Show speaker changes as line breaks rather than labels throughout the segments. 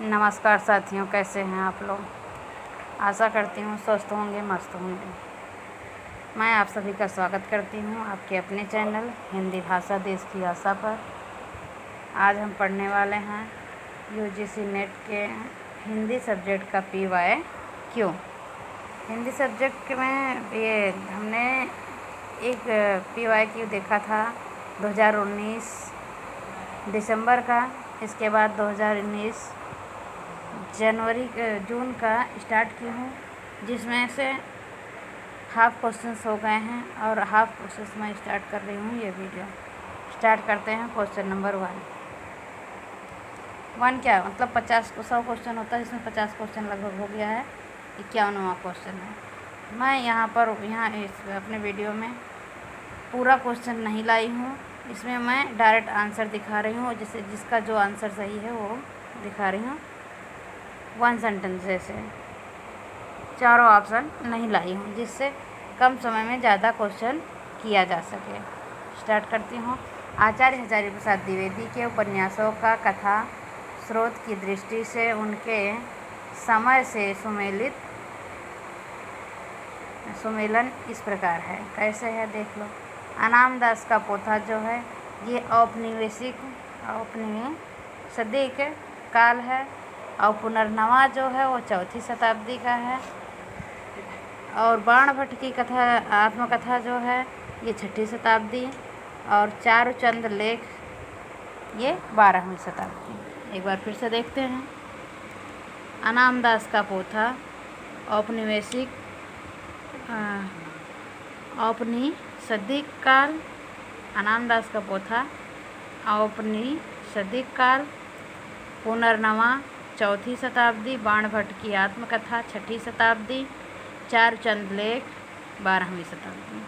नमस्कार साथियों, कैसे हैं आप लोग। आशा करती हूँ स्वस्थ होंगे, मस्त होंगे। मैं आप सभी का स्वागत करती हूँ आपके अपने चैनल हिंदी भाषा देश की आशा पर। आज हम पढ़ने वाले हैं यूजीसी नेट के हिंदी सब्जेक्ट का PYQ। हिंदी सब्जेक्ट में ये हमने एक PYQ देखा था 2019 दिसंबर का। इसके बाद 2019 जून का स्टार्ट की हूँ, जिसमें से हाफ क्वेश्चंस हो गए हैं और हाफ क्वेश्चंस मैं स्टार्ट कर रही हूँ। ये वीडियो स्टार्ट करते हैं। क्वेश्चन नंबर 1 क्या मतलब 100 क्वेश्चन होता है, जिसमें 50 क्वेश्चन लगभग हो गया है। 51वां क्वेश्चन है। मैं यहाँ इस अपने वीडियो में पूरा क्वेश्चन नहीं लाई हूँ। इसमें मैं डायरेक्ट आंसर दिखा रही हूँ, जिसका जो आंसर सही है वो दिखा रही हूँ। 1 सेंटेंस जैसे चारों ऑप्शन नहीं लाई हूँ, जिससे कम समय में ज़्यादा क्वेश्चन किया जा सके। स्टार्ट करती हूँ। आचार्य हजारी प्रसाद द्विवेदी के उपन्यासों का कथा स्रोत की दृष्टि से उनके समय से सुमेलन इस प्रकार है। कैसे है देख लो। अनाम दास का पोथा जो है ये औपनिवेशिक सदी के काल है, और पुनर्नवा जो है वो 4वीं शताब्दी का है, और बाणभट्ट की कथा आत्मकथा जो है ये 6वीं शताब्दी, और चारुचंद लेख ये 12वीं शताब्दी। एक बार फिर से देखते हैं। अनाम दास का पोथा औपनिवेशिक काल, अनाम दास का पोथा औपनिवेशिक काल, पुनर्नवा 4वीं शताब्दी, बाणभट्ट की आत्मकथा 6वीं शताब्दी, चारुचंद लेख 12वीं शताब्दी।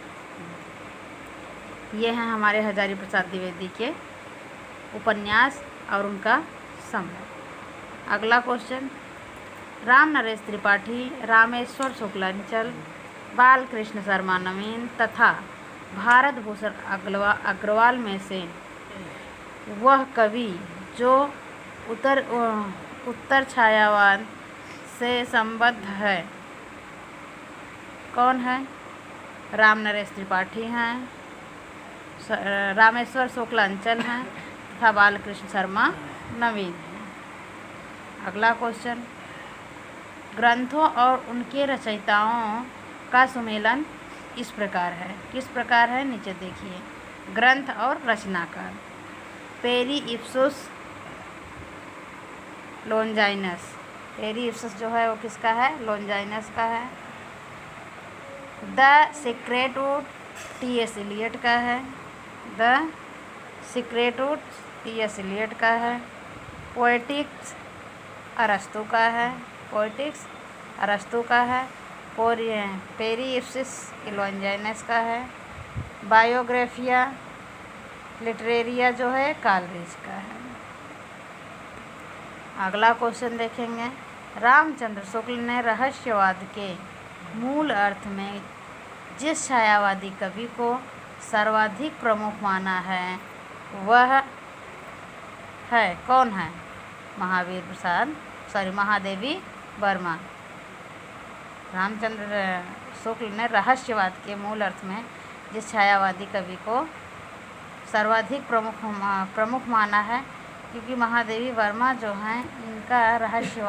ये हैं हमारे हजारी प्रसाद द्विवेदी के उपन्यास और उनका समय। अगला क्वेश्चन। राम नरेश त्रिपाठी, रामेश्वर शुक्लांचल, बालकृष्ण शर्मा नवीन तथा भारत भूषण अग्रवाल में से वह कवि जो उत्तर छायावाद से संबद्ध है कौन है। राम नरेश त्रिपाठी हैं, रामेश्वर शुक्लांचल हैं तथा बालकृष्ण शर्मा नवीन हैं। अगला क्वेश्चन। ग्रंथों और उनके रचयिताओं का सुमेलन इस प्रकार है। किस प्रकार है नीचे देखिए। ग्रंथ और रचनाकार। पेरी इप्सुस लोनजाइनस। पेरी इप्सुस जो है वो किसका है, लोनजाइनस का है। The secret would T.S. Elliott का है। The secret would T.S. Elliott का है। पोएटिक्स अरस्तु का है। पोएटिक्स अरस्तु का है। पेरी इप्सिस लोनजाइनस का है। बायोग्राफिया लिटरेरिया जो है कालरीज का है। अगला क्वेश्चन देखेंगे। रामचंद्र शुक्ल ने रहस्यवाद के मूल अर्थ में जिस छायावादी कवि को सर्वाधिक प्रमुख माना है वह है कौन है। महादेवी वर्मा। रामचंद्र शुक्ल ने रहस्यवाद के मूल अर्थ में जिस छायावादी कवि को सर्वाधिक प्रमुख माना है, क्योंकि महादेवी वर्मा जो हैं इनका रहस्य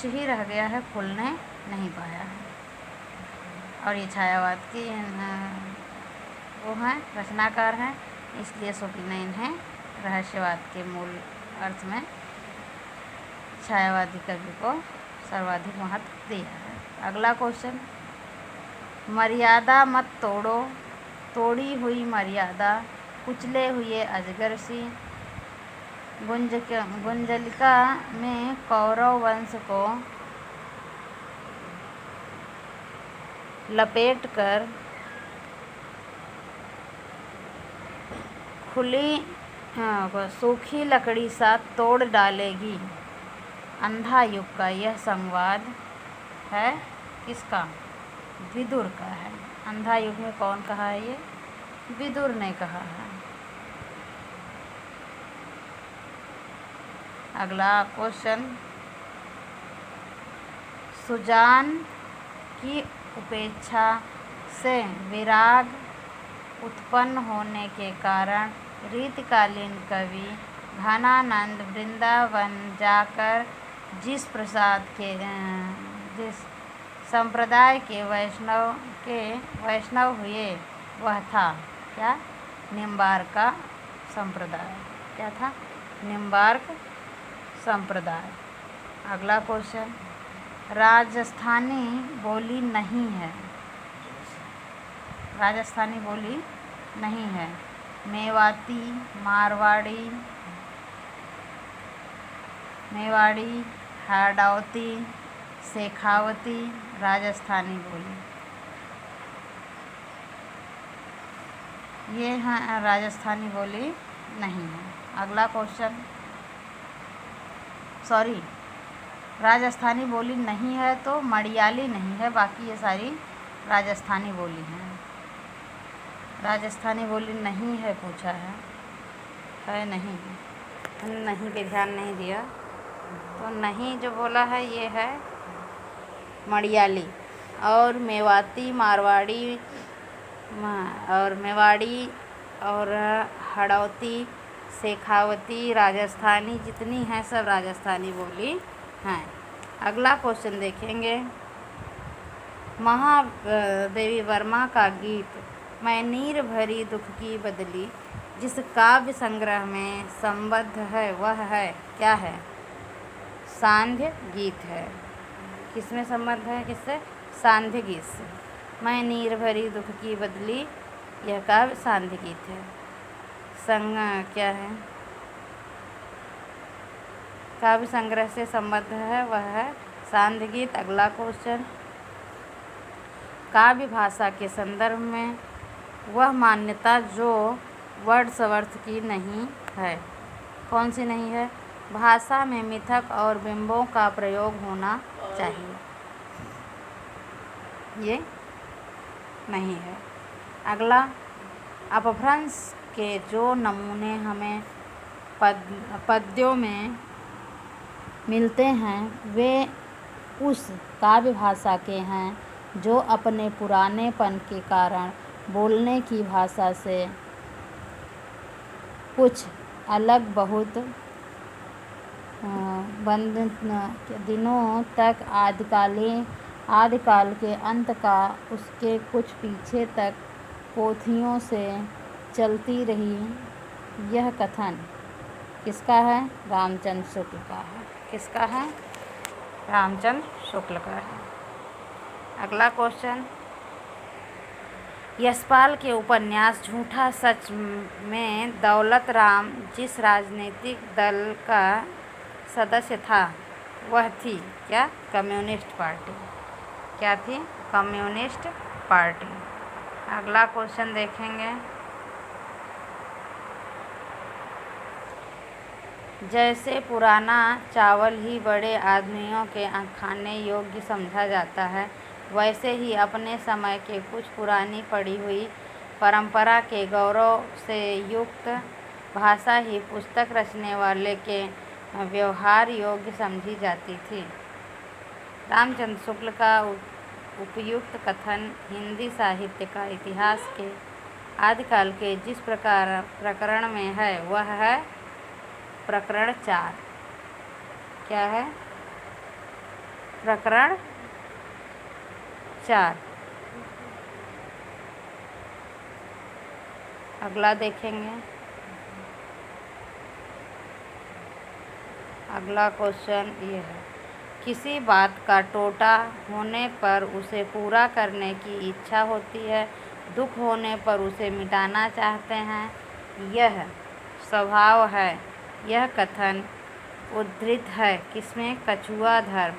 ही रह गया है, खुलने नहीं पाया है। और ये छायावाद की वो हैं, रचनाकार हैं, इसलिए शुक्ल ने इन्हें रहस्यवाद के मूल अर्थ में छायावादी कवि को सर्वाधिक महत्व दिया है। अगला क्वेश्चन। मर्यादा मत तोड़ो, तोड़ी हुई मर्यादा, कुचले हुए अजगर सी। गुंजलिका में कौरव वंश को लपेटकर खुली सूखी लकड़ी सा तोड़ डालेगी। अंधा युग का यह संवाद है किसका, विदुर का है। अंधा युग में कौन कहा है, ये विदुर ने कहा है। अगला क्वेश्चन, सुजान की उपेक्षा से विराग उत्पन्न होने के कारण रीतिकालीन कवि घनानंद वृंदावन जाकर जिस संप्रदाय के वैष्णव हुए वह था क्या? निम्बार्क का संप्रदाय। क्या था? निम्बार्क संप्रदाय। अगला क्वेश्चन, राजस्थानी बोली नहीं है। राजस्थानी बोली नहीं है। मेवाती, मेवाड़ी, हाड़ौती, शेखावती राजस्थानी बोली, ये हैं राजस्थानी बोली नहीं है। अगला क्वेश्चन, सॉरी, राजस्थानी बोली नहीं है तो मड़ियाली नहीं है, बाकी ये सारी राजस्थानी बोली हैं। राजस्थानी बोली नहीं है पूछा है नहीं, नहीं पे ध्यान नहीं दिया, तो नहीं जो बोला है ये है मड़ियाली। और मेवाती, मारवाड़ी और हड़ौती, शेखावती राजस्थानी जितनी हैं सब राजस्थानी बोली हैं। अगला क्वेश्चन देखेंगे, महादेवी वर्मा का गीत मैं नीर भरी दुख की बदली जिस काव्य संग्रह में संबद्ध है वह है क्या है? सांध्य गीत है। किसमें संबद्ध है? किससे? सांध्य गीत से। मैं नीर भरी दुख की बदली, यह काव्य सांध्य गीत है। क्या है? काव्य संग्रह से संबद्ध है वह है सांध्य गीत। अगला क्वेश्चन, काव्य भाषा के संदर्भ में वह मान्यता जो वर्ड्सवर्थ की नहीं है। कौन सी नहीं है? भाषा में मिथक और बिंबों का प्रयोग होना चाहिए, ये नहीं है। अगला, अपभ्रंश के जो नमूने हमें पद्यों में मिलते हैं वे उस काव्य भाषा के हैं जो अपने पुरानेपन के कारण बोलने की भाषा से कुछ अलग, बहुत दिनों तक आदिकाल के अंत का उसके कुछ पीछे तक पोथियों से चलती रही। यह कथन किसका है? रामचंद्र शुक्ल का है। किसका है? रामचंद्र शुक्ल का है। अगला क्वेश्चन, यशपाल के उपन्यास झूठा सच में दौलत राम जिस राजनीतिक दल का सदस्य था वह थी क्या? Communist party. क्या थी? Communist party. अगला क्वेश्चन देखेंगे, जैसे पुराना चावल ही बड़े आदमियों के खाने योग्य समझा जाता है, वैसे ही अपने समय के कुछ पुरानी पड़ी हुई परंपरा के गौरव से युक्त भाषा ही पुस्तक रचने वाले के व्यवहार योग्य समझी जाती थी। रामचंद्र शुक्ल का उपयुक्त कथन हिंदी साहित्य का इतिहास के आदिकाल के जिस प्रकरण में है वह है प्रकरण 4। क्या है? प्रकरण 4। अगला देखेंगे, अगला क्वेश्चन ये है, किसी बात का टोटा होने पर उसे पूरा करने की इच्छा होती है, दुख होने पर उसे मिटाना चाहते हैं, यह स्वभाव है। यह कथन उद्धृत है किसमें? कछुआ धर्म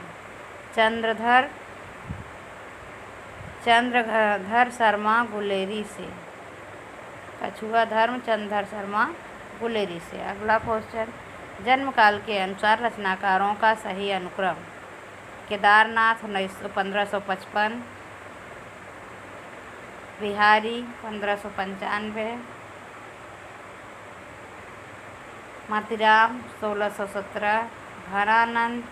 चंद्रधर शर्मा गुलेरी से। कछुआ धर्म चंद्रधर शर्मा गुलेरी से। अगला क्वेश्चन, जन्मकाल के अनुसार रचनाकारों का सही अनुक्रम। केदारनाथ 1555, बिहारी 1595, मातीराम 1617, घनानंद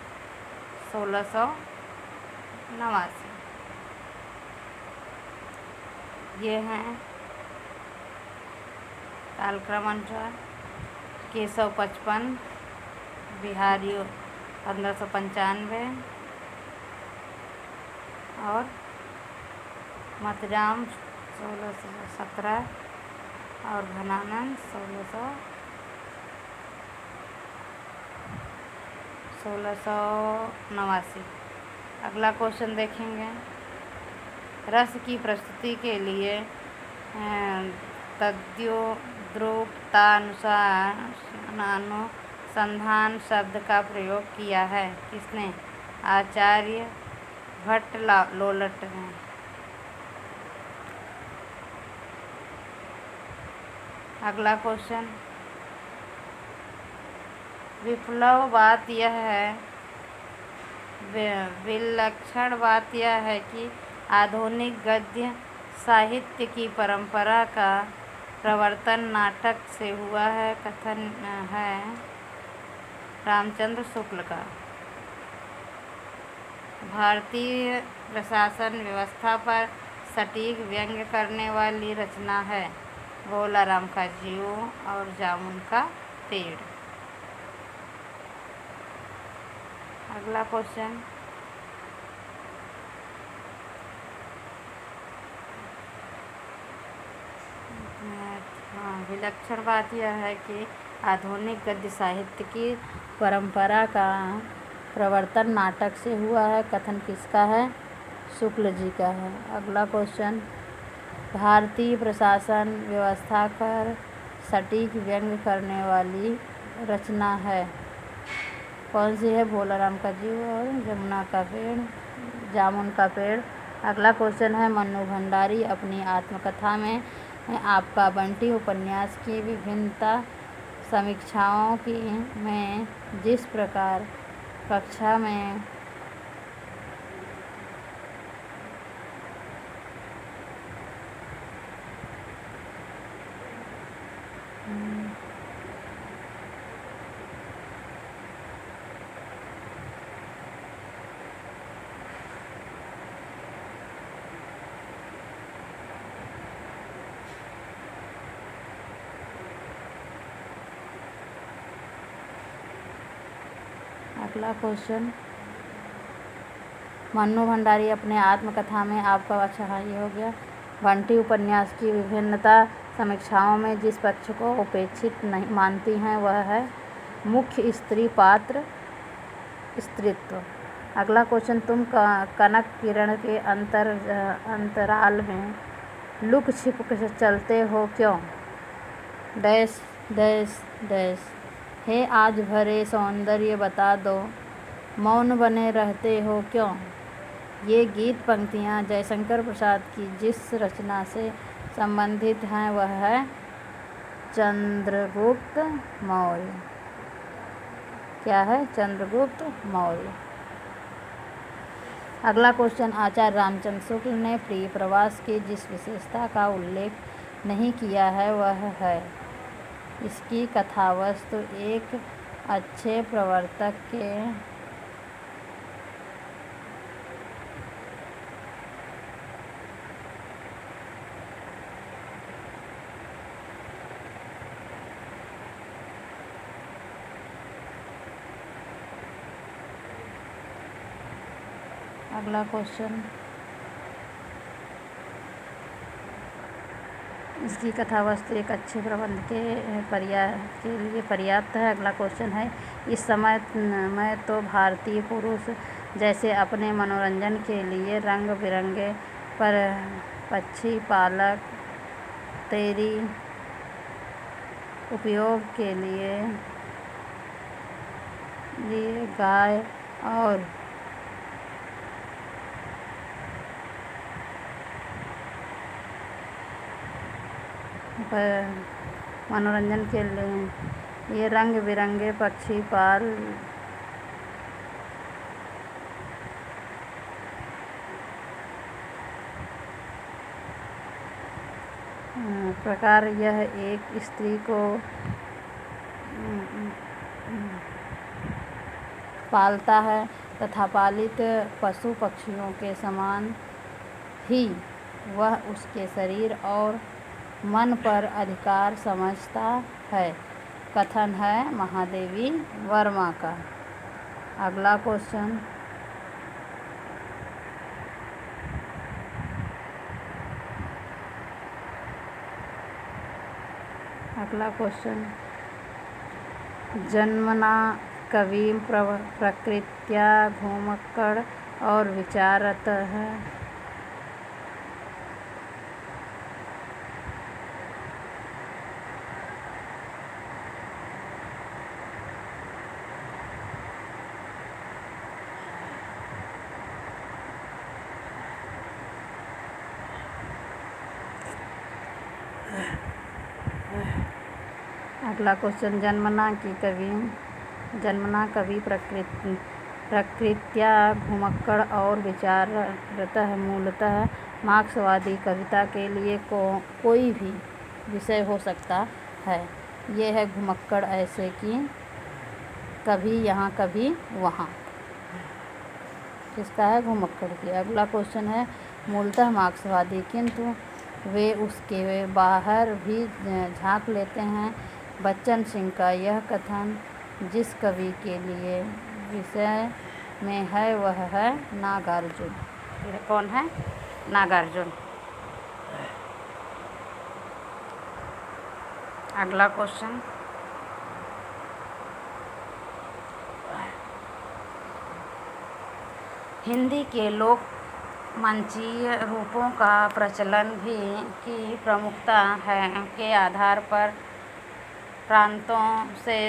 1689। ये हैं कालक्रम अनुसार केशव 55, बिहारी 1595 और मातीराम 1617 और घनानंद 1689। अगला क्वेश्चन देखेंगे। रस की प्रस्तुति के लिए तद्योद्रूपतानुसंधान शब्द का प्रयोग किया है। किसने? आचार्य भट्ट लोलट ने। अगला क्वेश्चन। विप्लव बात यह है, विलक्षण बात यह है कि आधुनिक गद्य साहित्य की परंपरा का प्रवर्तन नाटक से हुआ है। कथन है रामचंद्र शुक्ल का। भारतीय प्रशासन व्यवस्था पर सटीक व्यंग्य करने वाली रचना है भोला राम का जीव और जामुन का पेड़। अगला क्वेश्चन। विलक्षण बात यह है कि आधुनिक गद्य साहित्य की परंपरा का प्रवर्तन नाटक से हुआ है। कथन किसका है? शुक्ल जी का है। अगला क्वेश्चन। भारतीय प्रशासन व्यवस्था पर सटीक व्यंग्य करने वाली रचना है। कौन सी है? भोला राम का जीव और जामुन का पेड़। अगला क्वेश्चन है मन्नू भंडारी अपनी आत्मकथा में आपका बंटी उपन्यास की विभिन्नता समीक्षाओं की में जिस प्रकार कक्षा में अगला क्वेश्चन। मन्नू भंडारी अपने आत्मकथा में आपका ये हो गया। बंटी उपन्यास की विभिन्नता समीक्षाओं में जिस पक्ष को उपेक्षित नहीं मानती हैं वह है मुख्य स्त्री पात्र स्त्रीत्व। अगला क्वेश्चन। तुम कनक किरण के अंतराल में लुक छिप चलते हो क्यों? Dash dash dash. हे आज भरे सौंदर्य बता दो, मौन बने रहते हो क्यों? ये गीत पंक्तियाँ जयशंकर प्रसाद की जिस रचना से संबंधित हैं वह है चंद्रगुप्त मौर्य। क्या है? चंद्रगुप्त मौर्य। अगला क्वेश्चन। आचार्य रामचंद्र शुक्ल ने प्रिय प्रवास की जिस विशेषता का उल्लेख नहीं किया है वह है इसकी कथावस्तु एक अच्छे प्रवर्तक के अगला क्वेश्चन। इसकी कथावस्तु एक अच्छे प्रबंध के लिए पर्याप्त है। अगला क्वेश्चन है। इस समय में तो भारतीय पुरुष जैसे अपने मनोरंजन के लिए रंग बिरंगे पक्षी पालक तेरी उपयोग के लिए गाय और मनोरंजन के लिए ये रंग बिरंगे पक्षी पाल प्रकार यह एक स्त्री को पालता है तथा पालित पशु पक्षियों के समान ही वह उसके शरीर और मन पर अधिकार समझता है। कथन है महादेवी वर्मा का। अगला क्वेश्चन, जन्मना कविं प्रकृत्या घुमक्कड़ और विचारतः। अगला क्वेश्चन, जन्मना कवि प्रकृत्या घुमक्कड़ और विचारतः मूलतः मार्क्सवादी कविता के लिए कोई भी विषय हो सकता है। ये है घुमक्कड़, ऐसे कि कभी यहाँ कभी वहाँ। किसका है? घुमक्कड़ की। अगला क्वेश्चन है, मूलतः मार्क्सवादी, किंतु वे उसके बाहर भी झांक लेते हैं। बच्चन सिंह का यह कथन जिस कवि के लिए विषय में है वह है नागार्जुन। यह कौन है? नागार्जुन। अगला क्वेश्चन, हिंदी के लोक मंचीय रूपों का प्रचलन भी की प्रमुखता है के आधार पर प्रांतों से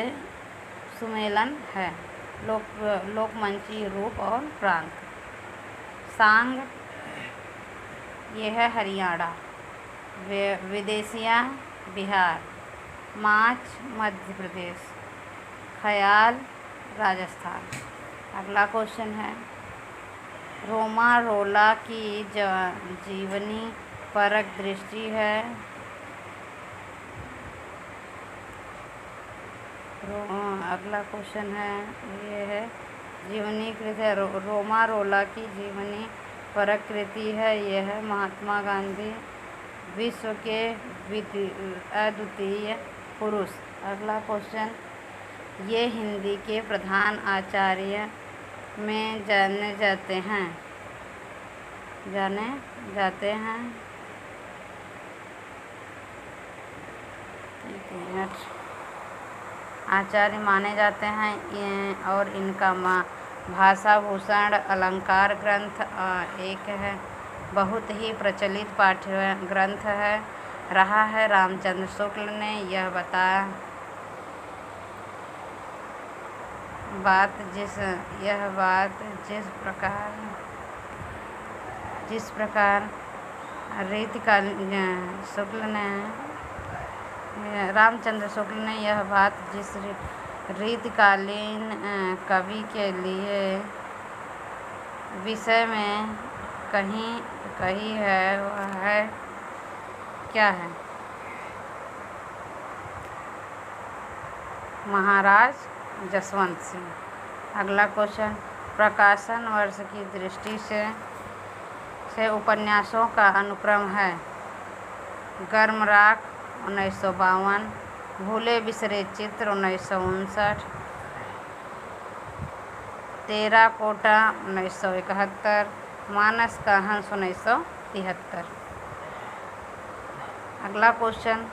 सुमेलन है। लोकमंचीय रूप और प्रांत। सांग ये है हरियाणा, विदेशिया बिहार, माच मध्य प्रदेश, ख्याल राजस्थान। अगला क्वेश्चन है, रोमा रोला की जीवनी परक दृष्टि है। अगला क्वेश्चन है, ये है जीवनी कृति है। रोमा रोला की जीवनी परक कृति है। यह है महात्मा गांधी, विश्व के अद्वितीय पुरुष। अगला क्वेश्चन, ये हिंदी के प्रधान आचार्य में जाने जाते हैं। आचार्य माने जाते हैं और इनका भाषा भूषण अलंकार ग्रंथ एक है, बहुत ही प्रचलित पाठ्य ग्रंथ है रहा है। रामचंद्र शुक्ल ने यह बात जिस प्रकार रामचंद्र शुक्ल ने यह बात जिस रीतिकालीन कवि के लिए विषय में कही है वह है क्या है? महाराज जसवंत सिंह। अगला क्वेश्चन, प्रकाशन वर्ष की दृष्टि से उपन्यासों का अनुक्रम है। गर्मराख 1952, भूले बिसरे चित्र 1959, टेराकोटा 1971, मानस का हंस 1973। अगला क्वेश्चन,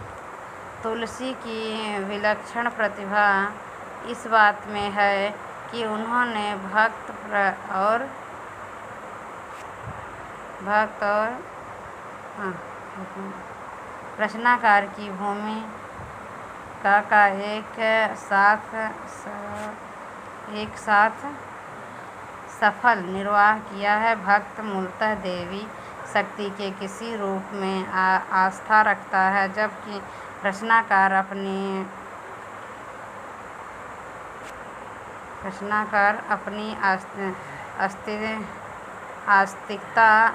तुलसी की विलक्षण प्रतिभा इस बात में है कि उन्होंने भक्त और रचनाकार की भूमिका का एक साथ सफल निर्वाह किया है। भक्त मूलतः देवी शक्ति के किसी रूप में आस्था रखता है, जबकि रचनाकार अपनी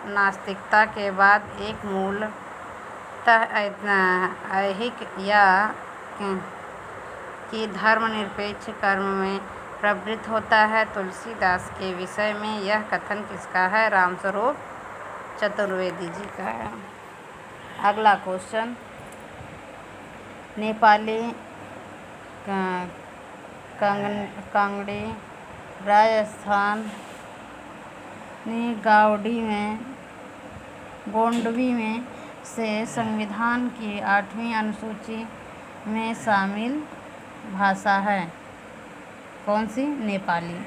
नास्तिकता के बाद एक मूलतः ऐहिक या कि धर्मनिरपेक्ष कर्म में प्रवृत्त होता है। तुलसीदास के विषय में यह कथन किसका है? रामस्वरूप चतुर्वेदी जी का है। अगला क्वेश्चन, नेपाली कांगड़ी राजस्थान गोंडवी में से संविधान की 8वीं अनुसूची में शामिल भाषा है कौन सी? नेपाली।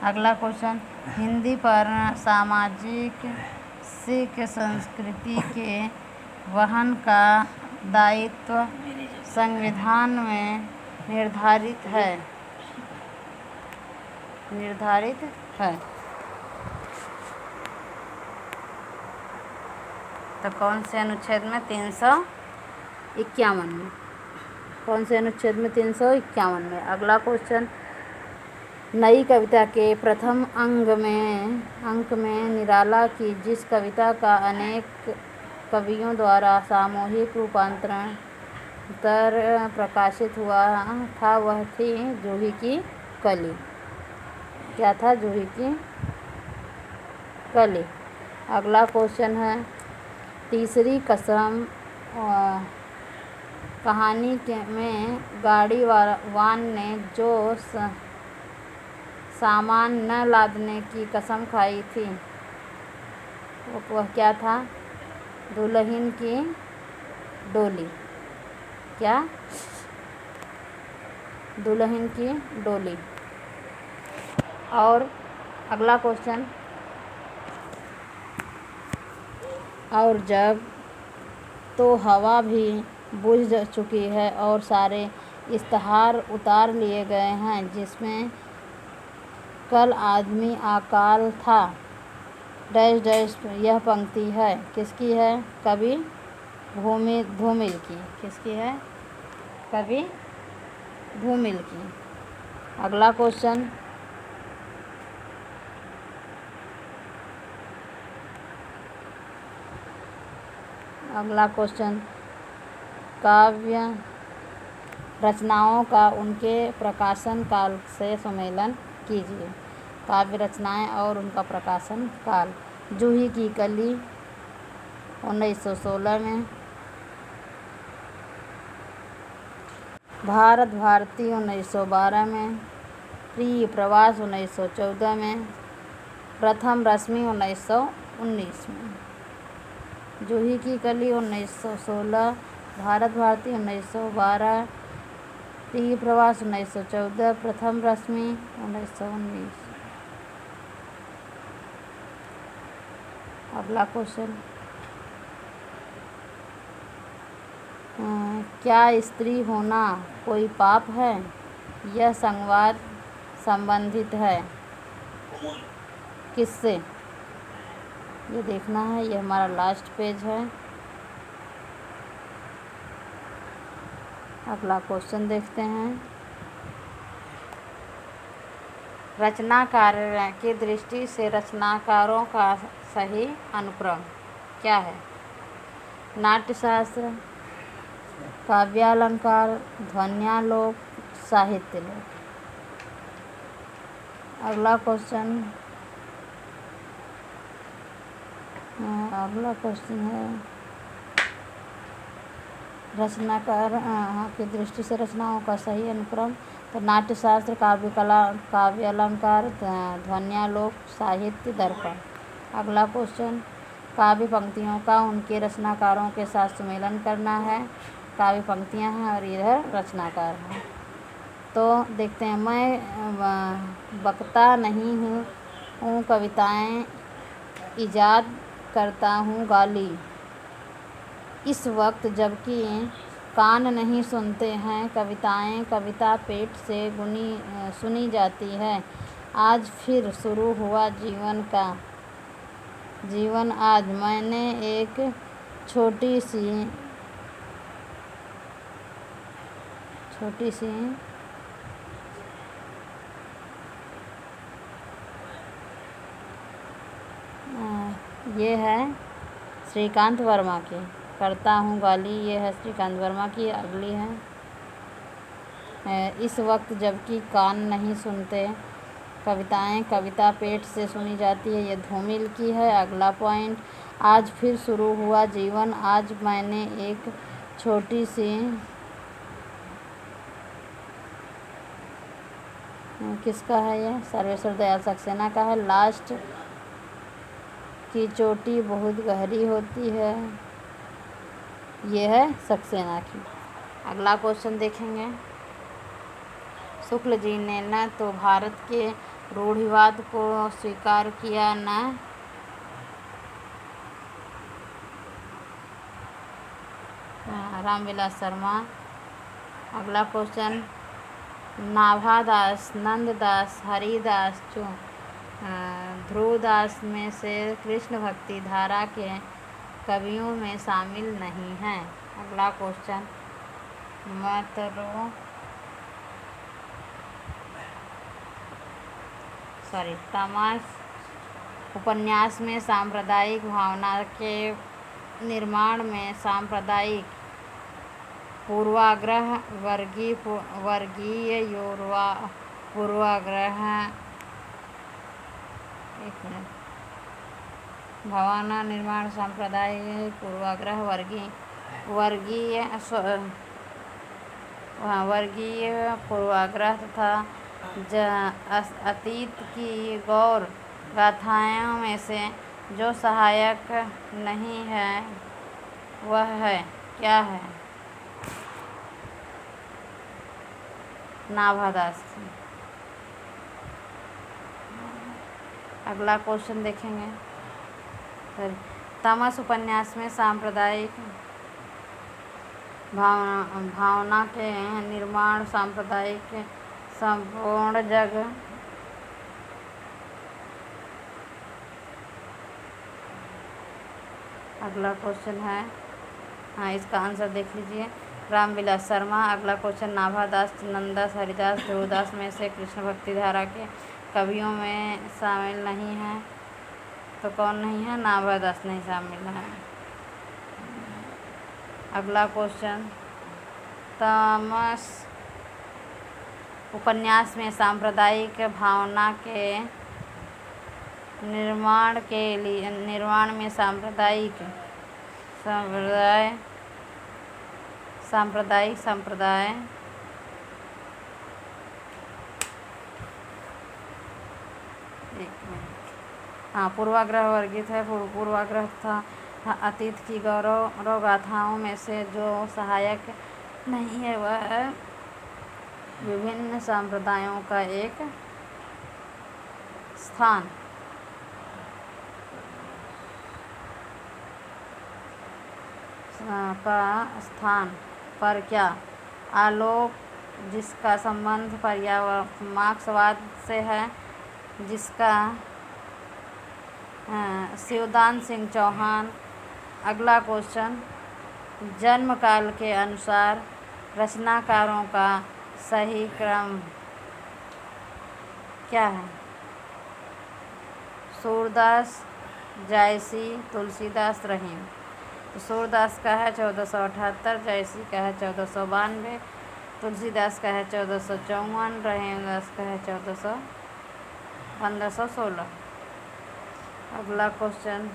अगला क्वेश्चन, हिंदी पर सामाजिक सिख संस्कृति के वहन का दायित्व संविधान में निर्धारित है। तो कौन से अनुच्छेद में? 351 में। कौन से अनुच्छेद में? 351 में। अगला क्वेश्चन, नई कविता के प्रथम अंक में निराला की जिस कविता का अनेक कवियों द्वारा सामूहिक रूपांतरण प्रकाशित हुआ था वह थी जूही की कली। क्या था? जूही की कली। अगला क्वेश्चन है, तीसरी कसम कहानी में गाड़ीवान ने जो सामान न लादने की कसम खाई थी वह क्या था? दुल्हन की डोली। क्या? दुल्हन की डोली। और अगला क्वेश्चन, और जब तो हवा भी बुझ चुकी है और सारे इश्तहार उतार लिए गए हैं जिसमें कल आदमी अकाल था डैश डैश। यह पंक्ति है किसकी है? कवि धूमिल की। किसकी है? कवि धूमिल की। अगला क्वेश्चन, काव्य रचनाओं का उनके प्रकाशन काल से सुमेलन कीजिए। काव्य रचनाएं और उनका प्रकाशन काल। जूही की कली 1916 में, भारत भारती 1912 में, प्रिय प्रवास 1914 में, प्रथम रश्मि 1919 में। जूही की कली 1916, भारत भारती 1912, प्रिय प्रवास 1914, प्रथम रश्मि 1919। अगला क्वेश्चन, क्या स्त्री होना कोई पाप है? यह संवाद संबंधित है किससे? ये देखना है। ये हमारा लास्ट पेज है। अगला क्वेश्चन देखते हैं, रचनाकार की दृष्टि से रचनाकारों का सही अनुक्रम क्या है? नाट्यशास्त्र, काव्यालंकार, ध्वन्यालोक, साहित्यलोक। अगला क्वेश्चन है, रचनाकार की दृष्टि से रचनाओं का सही अनुक्रम। तो नाट्यशास्त्र, काव्यकला, काव्यालंकार, ध्वन्यालोक, साहित्य दर्पण। अगला क्वेश्चन, काव्य पंक्तियों का उनके रचनाकारों के साथ सुमेलन करना है। काव्य पंक्तियां हैं और इधर रचनाकार हैं। तो देखते हैं, मैं बकता नहीं हूँ कविताएं इजाद करता हूँ गाली। इस वक्त जबकि कान नहीं सुनते हैं कविताएं, कविता पेट से सुनी जाती है। आज फिर शुरू हुआ जीवन आज मैंने एक छोटी सी ये है श्रीकांत वर्मा की, करता हूँ गाली। ये है श्रीकांत वर्मा की। अगली है इस वक्त जबकि कान नहीं सुनते। कविताएं कविता पेट से सुनी जाती है, ये धूमिल की है। अगला पॉइंट, आज फिर शुरू हुआ जीवन। आज मैंने एक छोटी सी किसका है ये? सर्वेश्वर दयाल सक्सेना का है। लास्ट की चोटी बहुत गहरी होती है, ये है सक्सेना की। अगला क्वेश्चन देखेंगे। शुक्ल जी ने न तो भारत के रूढ़िवाद को स्वीकार किया, न रामविलास शर्मा। अगला क्वेश्चन, नाभादास, नंददास, हरिदास जो ध्रुवदास में से कृष्ण भक्ति धारा के कवियों में शामिल नहीं हैं। अगला क्वेश्चन, तमस उपन्यास में सांप्रदायिक भावना के निर्माण में सांप्रदायिक पूर्वाग्रह, वर्गीय पूर्वाग्रह, भावना निर्माण सांप्रदायिक पूर्वाग्रह, वर्गीय पूर्वाग्रह तथा अतीत की गौर गाथाओं में से जो सहायक नहीं है वह है, क्या है? नाभादास। अगला क्वेश्चन देखेंगे। तमस उपन्यास में सांप्रदायिक भावना के निर्माण सांप्रदायिक संपूर्ण जग अगला क्वेश्चन है, हाँ इसका आंसर देख लीजिए, रामविलास शर्मा। अगला क्वेश्चन, नाभादास, नंददास, हरिदास, ध्रुवदास में से कृष्ण भक्ति धारा के कवियों में शामिल नहीं है, तो कौन नहीं है? नाभादास नहीं शामिल है। अगला क्वेश्चन, तमस उपन्यास में सांप्रदायिक भावना के निर्माण में सांप्रदायिक संप्रदाय पूर्वाग्रह वर्गित है। पूर्वाग्रह तथा अतीत की गौरव गाथाओं में से जो सहायक नहीं है वह विभिन्न संप्रदायों का एक स्थान पर क्या? आलोक, जिसका संबंध मार्क्सवाद से है, जिसका शिवदान सिंह चौहान। अगला क्वेश्चन, जन्म काल के अनुसार रचनाकारों का सही क्रम क्या है? सूरदास, जायसी, तुलसीदास, रहीम। तो सूरदास का है 1478, जायसी का है 1492, तुलसीदास का है 1454, रहीमदास का है 1516। अगला क्वेश्चन,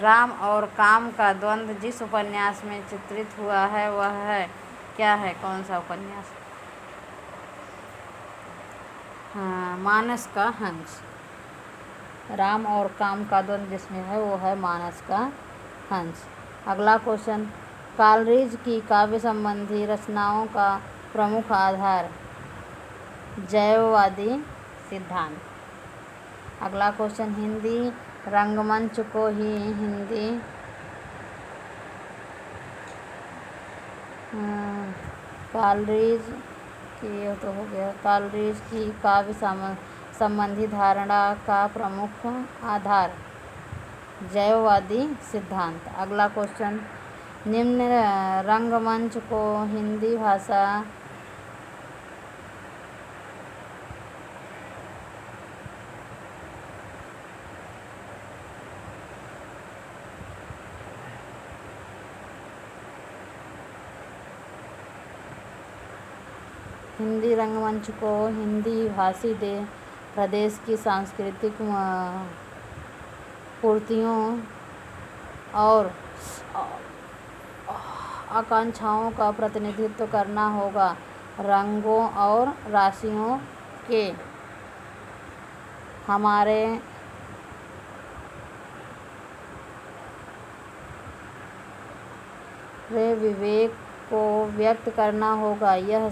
राम और काम का द्वंद्व जिस उपन्यास में चित्रित हुआ है वह है, क्या है? कौन सा उपन्यास? मानस का हंस। राम और काम का द्वंद्व जिसमें है वो है मानस का हंस। अगला क्वेश्चन, कालरीज की काव्य संबंधी रचनाओं का प्रमुख आधार जैववादी सिद्धांत। अगला क्वेश्चन, हिंदी रंगमंच को ही हिंदी कालरीज की तो हो गया, कालरीज की काव्य संबंधी धारणा का प्रमुख आधार जैववादी सिद्धांत। अगला क्वेश्चन, निम्न रंगमंच को हिंदी भाषा हिंदी रंगमंच को हिंदी भाषी प्रदेश की सांस्कृतिक पूर्तियों और आकांक्षाओं का प्रतिनिधित्व करना होगा। रंगों और राशियों के हमारे विवेक को व्यक्त करना होगा। यह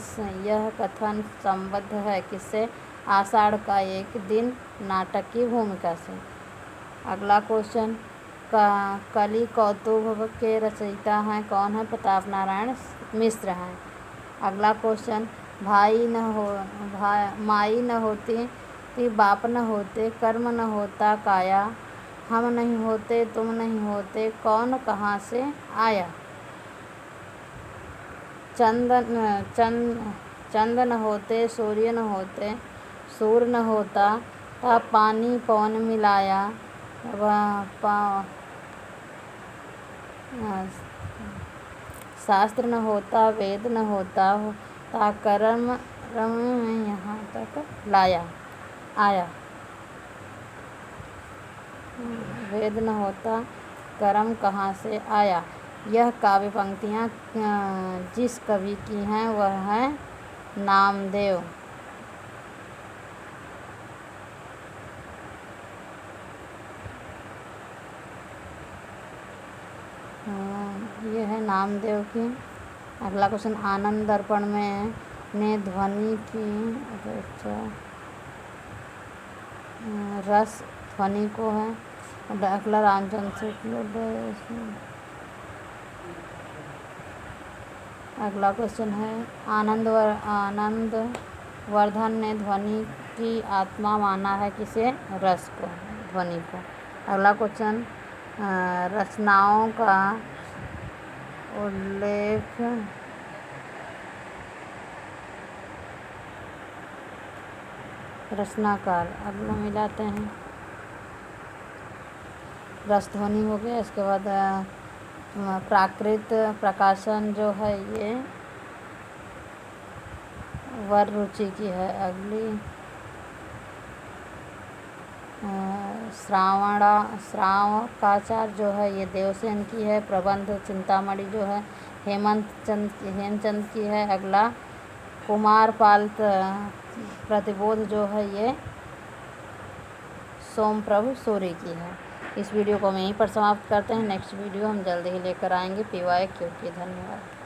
कथन संबद्ध है किससे? आषाढ़ का एक दिन नाटक की भूमिका से। अगला क्वेश्चन, कलि कौतुक के रचयिता हैं कौन है? प्रताप नारायण मिश्र हैं। अगला क्वेश्चन, माई न होती बाप न होते, कर्म न होता काया, हम नहीं होते तुम नहीं होते, कौन कहाँ से आया? चंद न होते सूर्य न होते, सूर्य न होता तब पानी कौन मिलाया, शास्त्र न होता वेद न होता ता कर्म में यहाँ तक आया। वेद न होता कर्म कहाँ से आया। यह काव्य पंक्तियाँ जिस कवि की हैं वह है नामदेव। यह है नामदेव की। अगला क्वेश्चन, आनंद दर्पण में ने ध्वनि की अपेक्षा रस ध्वनि को है। अगला रामचंद्र से। अगला क्वेश्चन है, आनंद वर्धन ने ध्वनि की आत्मा माना है किसे? रस को, ध्वनि को। अगला क्वेश्चन, रचनाओं का उल्लेख रचनाकार। अगला मिलाते हैं, रस ध्वनि हो गया। इसके बाद प्राकृत प्रकाशन जो है ये वर रुचि की है। अगली श्रावकाचार्य जो है ये देवसेन की है। प्रबंध चिंतामणि जो है हेमचंद की है। अगला कुमारपाल प्रतिबोध जो है ये सोमप्रभु सूरी की है। इस वीडियो को हम यहीं पर समाप्त करते हैं। नेक्स्ट वीडियो हम जल्दी ही लेकर आएंगे। PYQK। धन्यवाद।